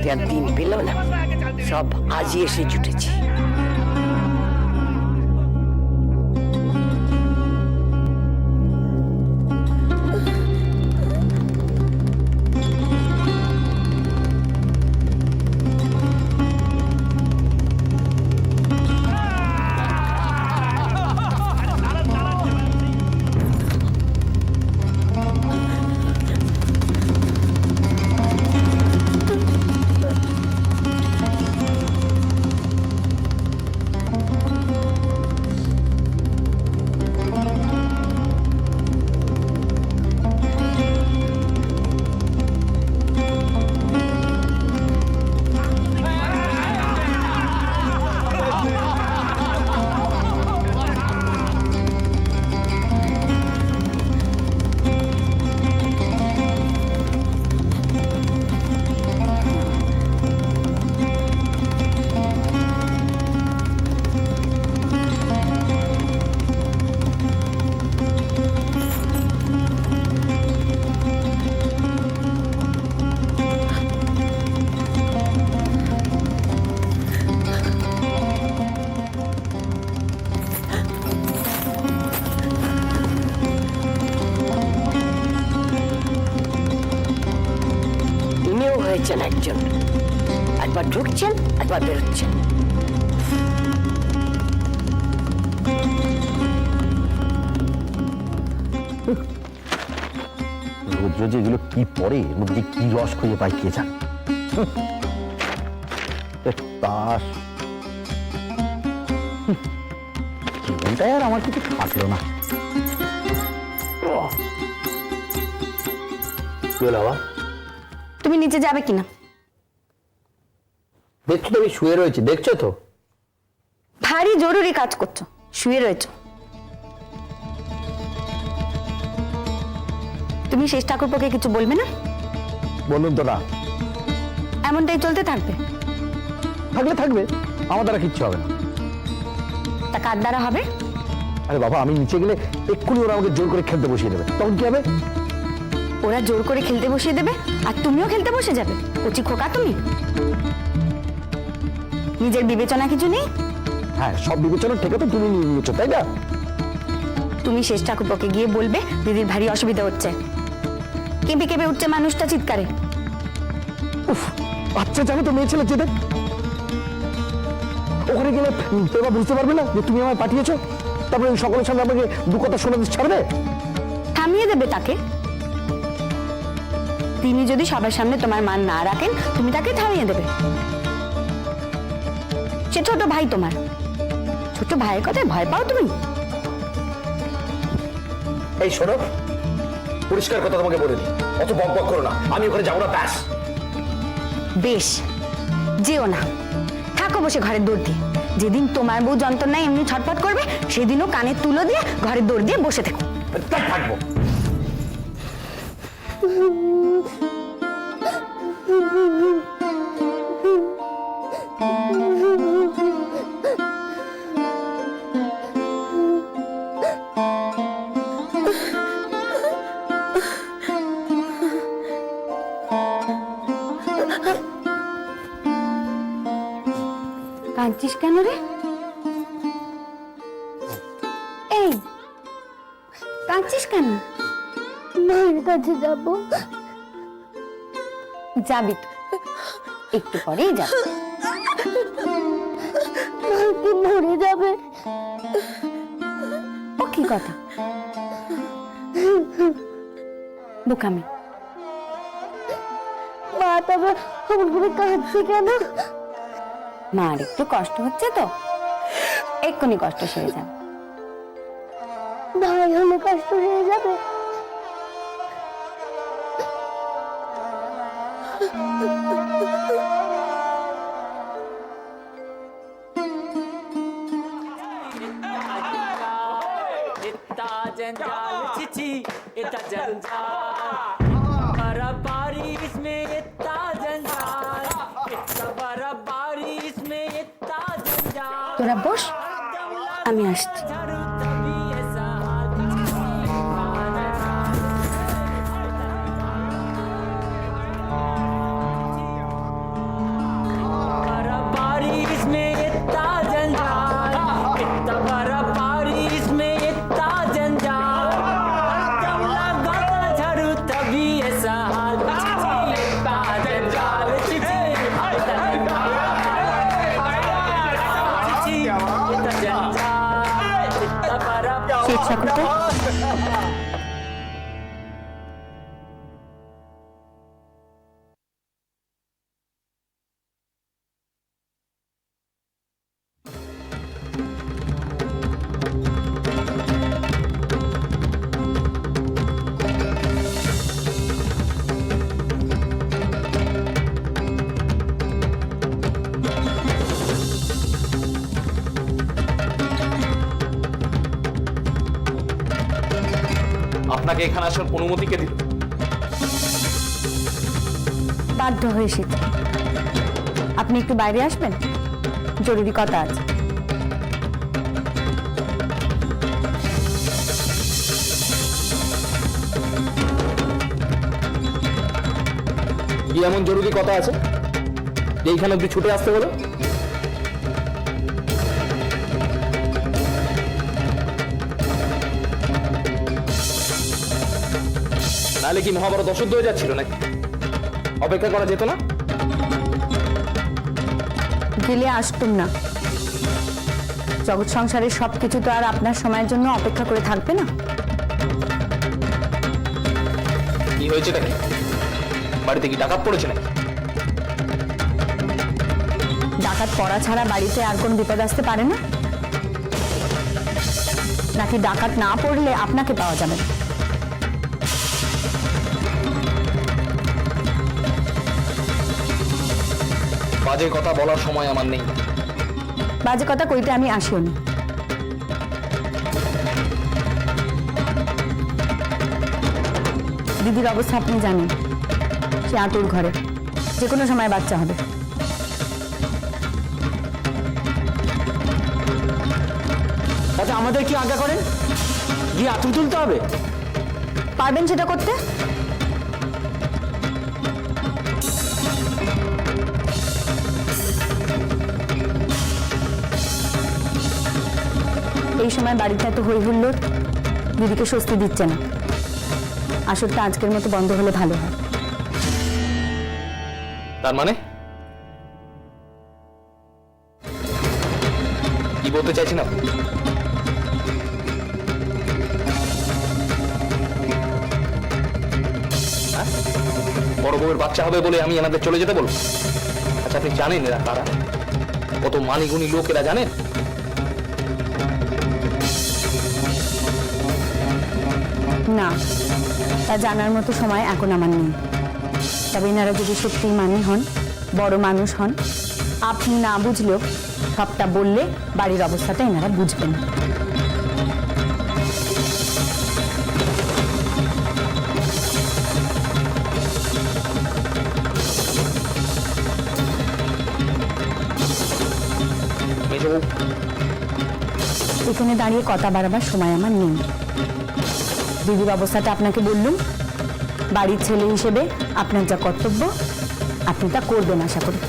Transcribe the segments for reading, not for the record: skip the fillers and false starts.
করতে আর দিন পেল না, সব আজই এসে জুটেছে। একজন একবার ঢুকছেন, একবার বেরোচ্ছেন। রোজ রোজ এগুলো কি পরে, এর মধ্যে কি রস খুঁজে পাই কে জানে। তাস জীবনটাই আর আমার কিছু থাকলো না। তুমি নিচে যাবে কিনা? দেখছো তো আমি শুয়ে রয়েছি, দেখছো তো? ভারী জরুরি কাজ করছো, শুয়ে রয়েছো। তুমি শেষ ঠাকুরপোকে কিছু বলবে না? বলুন তো না। এমনটাই চলতে থাকবে? থাকলে থাকবে, আমার দ্বারা কিচ্ছু হবে না। তা কার দ্বারা হবে? আরে বাবা, আমি নিচে গেলে এক্ষুনি ওরা আমাকে জোর করে খেলতে বসিয়ে দেবে, তখন কি হবে? ওরা জোর করে খেলতে বসিয়ে দেবে আর তুমিও খেলতে বসে যাবে? কচি খোকা তুমি, নিজের বিবেচনা কিছু নেই? হ্যাঁ, সব বিবেচনা থেকে তো তুমি নিয়ে নিয়েছো, তাই না? তুমি শেষ ঠাকুরপোকে গিয়ে বলবে দিদির ভারী অসুবিধা হচ্ছে। কেঁপে কেঁপে উঠছে মানুষটা চিৎকারে। উফ, আচ্ছা জানো তো মেয়ে ছেলে যেতে ওখানে গেলে এবার বুঝতে পারবে না যে তুমি আমায় পাঠিয়েছো, তারপরে সকলের সামনে আমাকে দু কথা শোনাতে ছাড়বে? থামিয়ে দেবে তাকে। তিনি যদি সবার সামনে তোমার মান না রাখেন, তুমি তাকে থামিয়ে দেবে। সে ছোট ভাই তোমার, ছোট ভাইয়ের কথায় ভয় পাও তুমি? এই শোনো, পরিষ্কার কথা তোমাকে বলে দিই, অত বকবক করো না, আমি ওখানে যাবো না, ব্যাস। বেশ, যেও না, থাকো বসে ঘরের দৌড় দিয়ে। যেদিন তোমার বউ যন্ত্রণায় এমনি ছটফট করবে, সেদিনও কানের তুলো দিয়ে ঘরের দৌড় দিয়ে বসে থেকো। থাকবো। কাঁদছিস কেন রে? এই কাঁদছিস কেন? মায়ের কাছে যাবো। যাবি তো, একটু পরেই যাবি। মা কি মরে যাবে? ও কি কথা, বোকামি। মা তবে আমার করে কাঁদছে কেন? মার একটু কষ্ট হচ্ছে তো, এক্ষুনি কষ্ট সেরে যাবে। ভাই হলে কষ্ট হয়ে যাবে। जंजाल चिची इतना जंजाल बड़ा बारिश में इतना जंजाल इतना बड़ा बारिश में इतना जंजाल। তোরা বস, আমি আসছি। সাগরদা, আপনাকে এখানে আসার অনুমতি কে দিল? বাধ্য হয়ে এসেছি। আপনি একটু বাইরে আসবেন, জরুরি কথা আছে। কি এমন জরুরি কথা আছে যে এইখানে অব্দি ছুটে আসতে হলো? নাহলে কি মহাভারত অশুদ্ধ হয়ে যাচ্ছিল নাকি? অপেক্ষা করা যেত না? গেলে আসতুম না। জগৎ সংসারের সবকিছু তো আর আপনার সময়ের জন্য অপেক্ষা করে থাকবে না। কি হয়েছে নাকি? বাড়িতে কি ডাকাত পড়েছে নাকি? ডাকাত পড়া ছাড়া বাড়িতে আর কোন বিপদ আসতে পারে না? নাকি ডাকাত না পড়লে আপনাকে পাওয়া যাবে না? বাজে কথা বলার সময় আমার নেই। বাজে কথা কইতে আমি আসিও না। দিদির অবস্থা আপনি জানেন, সে আতুর ঘরে, যে কোনো সময় বাচ্চা হবে। আচ্ছা আমাদের কি আজ্ঞা করেন? গিয়ে আতুর তুলতে হবে? পারবেন সেটা করতে? এই সময় বাড়িতে এত হই হুল্লোড় দিদিকে স্বস্তি দিচ্ছে না। আসরটা আজকের মতো বন্ধ হলে ভালো হয়। তার মানে কি বলতে চাইছি না? বড় বউয়ের বাচ্চা হবে বলে আমি এনাদের চলে যেতে বলবো? আচ্ছা আপনি জানেন এরা কারা? কত মানিগুণী লোক এরা জানেন? না, তা জানার মতো সময় এখন আমার নেই। তবে এনারা যদি সত্যিই মানি হন, বড় মানুষ হন, আপনি না বুঝলেও সবটা বললে বাড়ির অবস্থাটা এনারা বুঝবেন। এখানে দাঁড়িয়ে কথা বাড়াবার সময় আমার নেই। দিদির অবস্থাটা আপনাকে বললুম। বাড়ির ছেলে হিসেবে আপনার যা কর্তব্য আপনি তা করবেন আশা করি।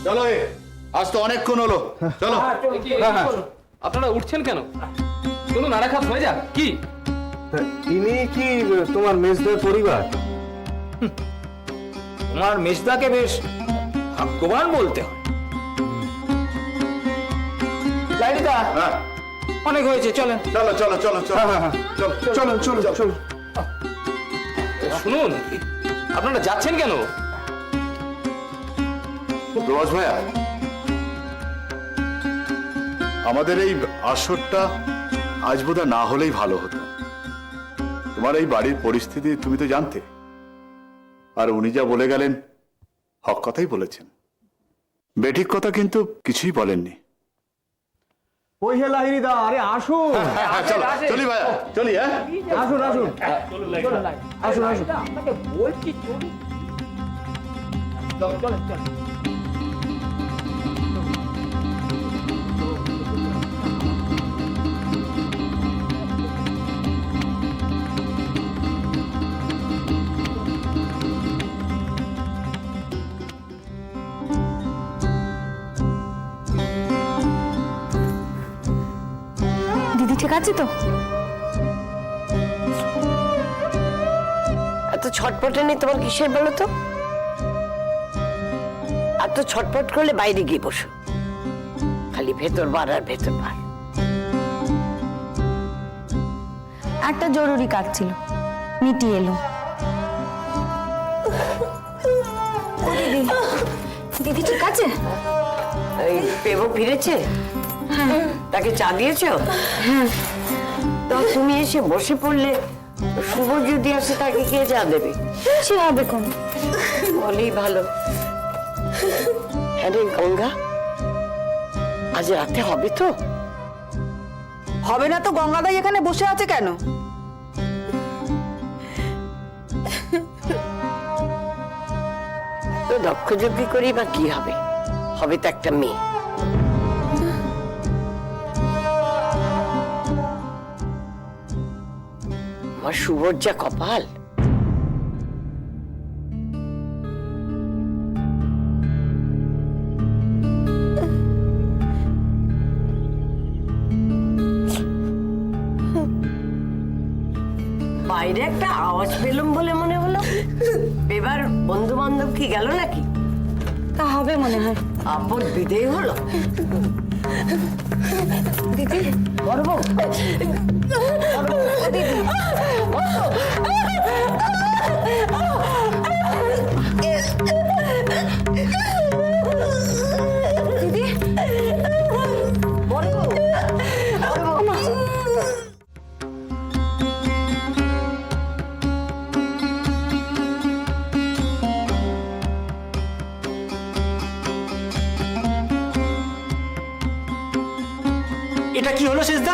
চলো আজ তো অনেকক্ষণ হলো, চলো। আপনারা উঠছেন কেন? চলুন আর এক হাত হয়ে যাক। কি ইনি কি তোমার মেজদার পরিবার? তোমার মেজদাকে বেশ ভাগ্যবান বলতে হয়। লাইলিদা, হ্যাঁ অনেক হয়েছে, চলেন। চলো চলো চলো চলো চলো চলো চলো চলো। শুনুন, আপনারা যাচ্ছেন কেন? রোজ ভাইয়া, আমাদের এই আসরটা আজ বোধহয় না হলেই ভালো হতো। তোমার এই বাড়ির পরিস্থিতি তুমি তো জানতে, আর উনি যা বলে গেলেন হক কথাই বলেছেন, বেঠিক কথা কিন্তু কিছুই বলেননি। ওই হে লাহিরিদা, আরে আসুন। চলো চলি ভাইয়া, চলি। হ্যাঁ আসুন আসুন আসুন আসুন। আপনাকে বলছি চলুন। চলেন চলেন। ঠিক আছে তো? এত ছটপটে নেই তোমার কিসের বলো তো? এত ছটপট করলে বাইরে গিয়ে বসো, খালি ভেতর বার আর ভেতর বার। একটা জরুরি কাজ ছিল, মিটিয়ে এলো। দিদি, দিদি ঠিক আছে? এই পেবো ফিরেছে? তাকে চা দিয়েছো? তো তুমি এসে বসে পড়লে, শুভ যদি আসে তাকে কে চা দেবে? সে হবে কোন? বলেই ভালো। আরে গঙ্গা, আজ রাতে হবে তো? হবে না তো গঙ্গাদাই এখানে বসে আছে কেন? তো দক্ষযজ্ঞ করি বা কি হবে? হবে তো একটা মেয়ে। আমার শুভর যা কপাল। বাইরে একটা আওয়াজ পেলাম বলে মনে হলো, এবার বন্ধু বান্ধব কি গেল নাকি? তা হবে মনে হয়। আপদ বিদেয় হলো। দিদি, বড় বউ, দিদি, বড় বউ, এটা কি হলো শেষদা?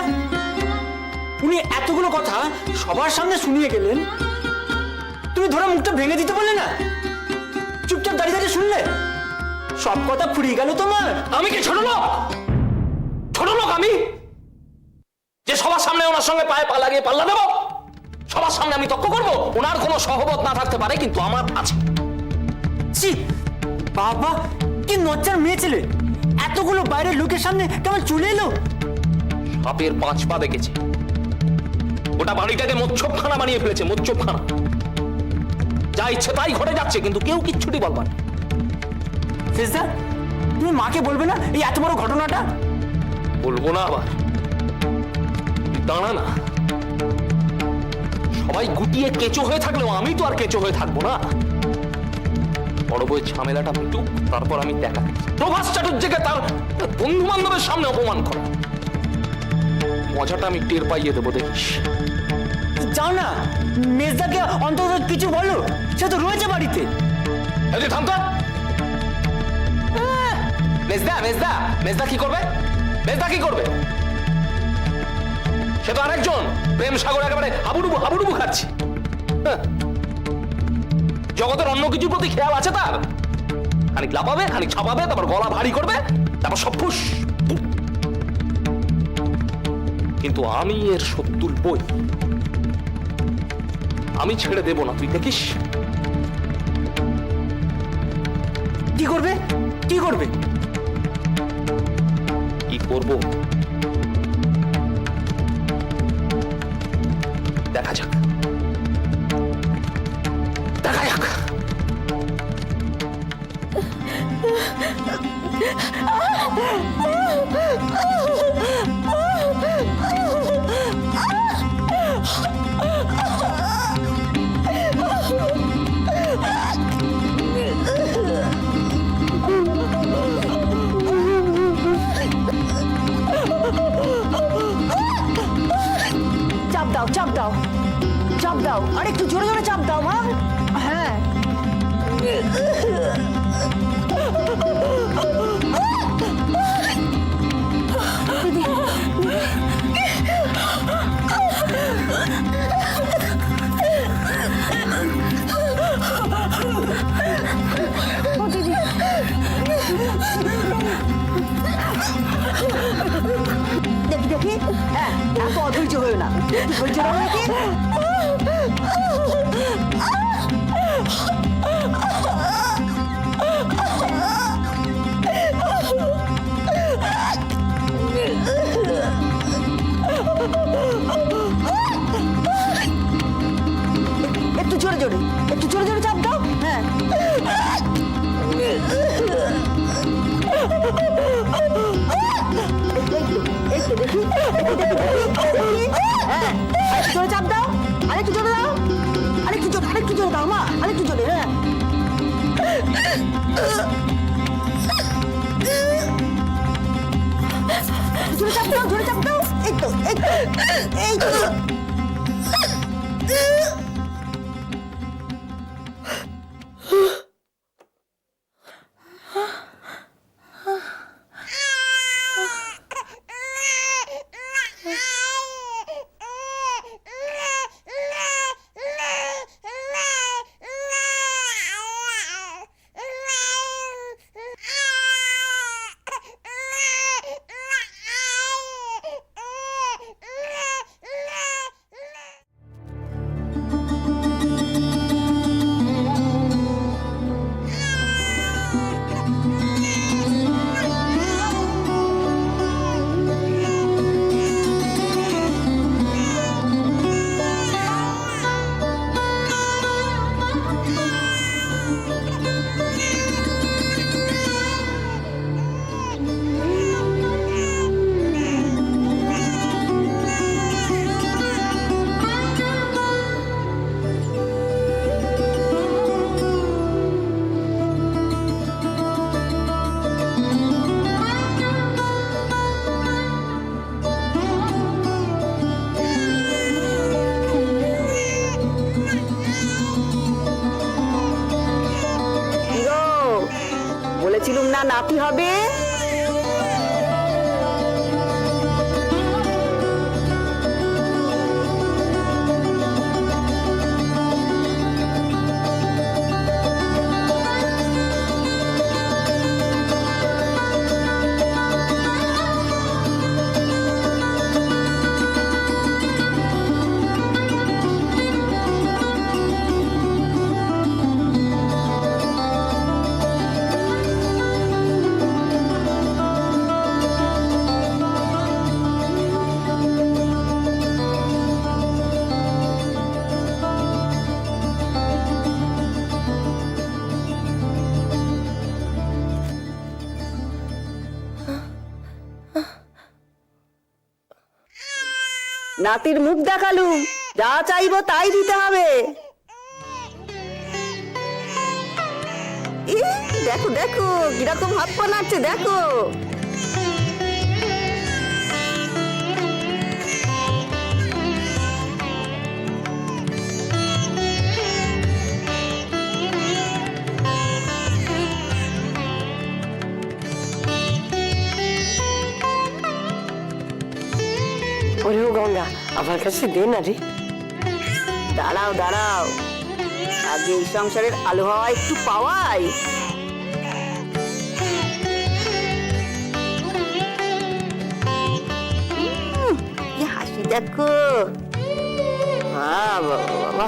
উনি এতগুলো কথা সবার সামনে শুনিয়ে গেলেন, তুমি ধরে মুখটা ভেঙে দিতে পারলে না? চুপচাপ দাঁড়িয়ে দাঁড়িয়ে শুনলে? সব কথা ফুরিয়ে গেল তোমার। আমি কি ছোট লোক? ছোট লোক আমি, যে সবার সামনে ওনার সঙ্গে পায়ে পা লাগিয়ে পাল্লা দেবো? সবার সামনে আমি তর্ক করবো? ওনার কোনো সহবত না থাকতে পারে, কিন্তু আমার আছে। ছি, বাবা কি নচ্চার মেয়ে ছেলে! এতগুলো বাইরের লোকের সামনে কেমন চলে এলো? সাপের 5 পা দেখেছে। ওটা বাড়িটাকে মৎস্যখানা বানিয়ে ফেলেছে, মৎস্যখানা। যা ইচ্ছে তাই ঘটে যাচ্ছে, কিন্তু কেউ কিচ্ছুটি বলবার না। শেষদা, তুমি মাকে বলবে না এই এত বড় ঘটনাটা? বলবো না আবার? তুই দাঁড়া না। সবাই গুটিয়ে কেঁচো হয়ে থাকলেও আমি তো আর কেঁচো হয়ে থাকবো না। বড় বউয়ের ঝামেলাটা মিটুক, তারপর আমি দেখা। প্রভাস চ্যাটার্জিকে তার বন্ধু বান্ধবের সামনে অপমান করা, মজাটা আমি টের পাইয়ে দেবো, দেখিস। যাও না, মেজদাকে অন্তত কিছু বলো, সে তো রয়েছে বাড়িতে। এই থাম তো। মেজদা মেজদা মেজদা কি করবে? মেজদা কি করবে? সে তো আরেকজন প্রেম সাগর, একেবারে হাবুডুবু হাবুডুবু খাচ্ছে। জগতের অন্য কিছুর প্রতি খেয়াল আছে তার? খানিক লাপাবে, খানিক ছাপাবে, তারপর গলা ভারী করবে, তারপর সব ফুস। কিন্তু আমি এর শত্রুর বই, আমি ছেড়ে দেব না, তুই দেখিস। কি করবে? কি করবে? কি করব দেখা যাক, দেখা যাক। চাপ দাও, চাপ দাও, চাপ দাও, আর একটু জোরে জোরে চাপ দাও মা। হ্যাঁ, দেখি দেখি, হ্যাঁ, এত অধৈর্য হয়েও না, ধৈর্য ধরো নাকি? চাপ দাও, জোরে চাপ দাও। এই তো, এই তো, এই তো। বলেছিলুম না নাতি হবে। নাতির মুখ দেখালুম, যা চাইবো তাই দিতে হবে। দেখো দেখো কিরকম হাত পা নাড়ছে দেখো। ওরেও গঙ্গা, আমার কাছে দে না রে। দাঁড়াও দাঁড়াও, আগে এই সংসারের আলো হাওয়া একটু পাওয়াই। কি হাসি দেখো। বাবা বাবা।